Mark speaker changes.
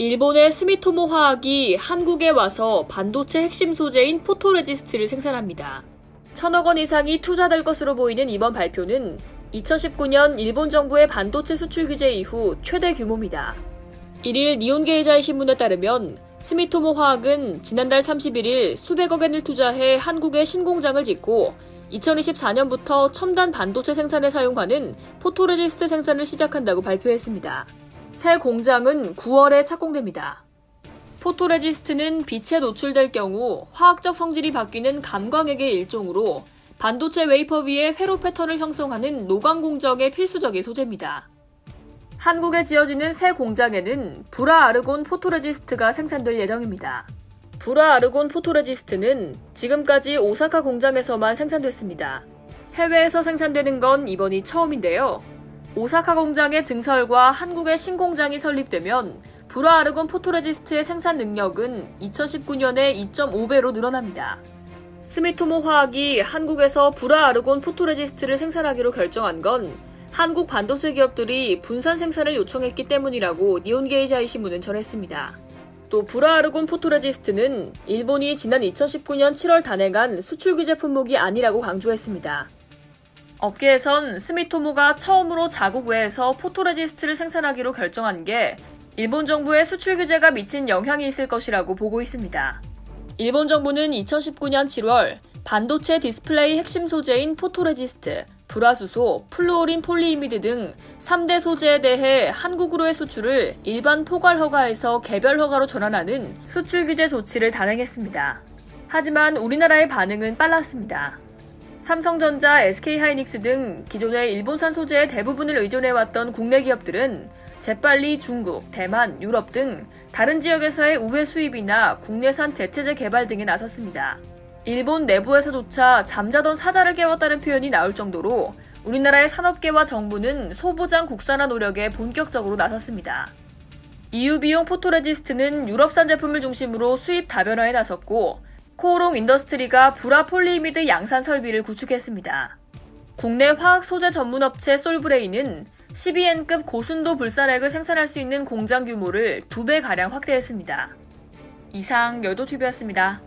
Speaker 1: 일본의 스미토모 화학이 한국에 와서 반도체 핵심 소재인 포토레지스트를 생산합니다. 1,000억 원 이상이 투자될 것으로 보이는 이번 발표는 2019년 일본 정부의 반도체 수출 규제 이후 최대 규모입니다. 1일 니혼게이자이 신문에 따르면 스미토모 화학은 지난달 31일 수백억 엔을 투자해 한국에 신공장을 짓고 2024년부터 첨단 반도체 생산에 사용하는 포토레지스트 생산을 시작한다고 발표했습니다. 새 공장은 9월에 착공됩니다. 포토레지스트는 빛에 노출될 경우 화학적 성질이 바뀌는 감광액의 일종으로 반도체 웨이퍼 위에 회로 패턴을 형성하는 노광 공정의 필수적인 소재입니다. 한국에 지어지는 새 공장에는 불화아르곤 포토레지스트가 생산될 예정입니다. 불화아르곤 포토레지스트는 지금까지 오사카 공장에서만 생산됐습니다. 해외에서 생산되는 건 이번이 처음인데요. 오사카 공장의 증설과 한국의 신공장이 설립되면 불화아르곤 포토레지스트의 생산 능력은 2019년에 2.5배로 늘어납니다. 스미토모 화학이 한국에서 불화아르곤 포토레지스트를 생산하기로 결정한 건 한국 반도체 기업들이 분산 생산을 요청했기 때문이라고 니혼게이자이 신문은 전했습니다. 또 불화아르곤 포토레지스트는 일본이 지난 2019년 7월 단행한 수출 규제 품목이 아니라고 강조했습니다. 업계에선 스미토모가 처음으로 자국 외에서 포토레지스트를 생산하기로 결정한 게 일본 정부의 수출 규제가 미친 영향이 있을 것이라고 보고 있습니다. 일본 정부는 2019년 7월 반도체 디스플레이 핵심 소재인 포토레지스트, 불화수소, 플루오린 폴리이미드 등 3대 소재에 대해 한국으로의 수출을 일반 포괄 허가에서 개별 허가로 전환하는 수출 규제 조치를 단행했습니다. 하지만 우리나라의 반응은 빨랐습니다. 삼성전자, SK하이닉스 등 기존의 일본산 소재의 대부분을 의존해왔던 국내 기업들은 재빨리 중국, 대만, 유럽 등 다른 지역에서의 우회 수입이나 국내산 대체재 개발 등에 나섰습니다. 일본 내부에서조차 잠자던 사자를 깨웠다는 표현이 나올 정도로 우리나라의 산업계와 정부는 소부장 국산화 노력에 본격적으로 나섰습니다. EUV용 포토레지스트는 유럽산 제품을 중심으로 수입 다변화에 나섰고 코오롱 인더스트리가 불화 폴리이미드 양산 설비를 구축했습니다. 국내 화학 소재 전문 업체 솔브레이는 12N급 고순도 불산액을 생산할 수 있는 공장 규모를 2배가량 확대했습니다. 이상 여도TV였습니다.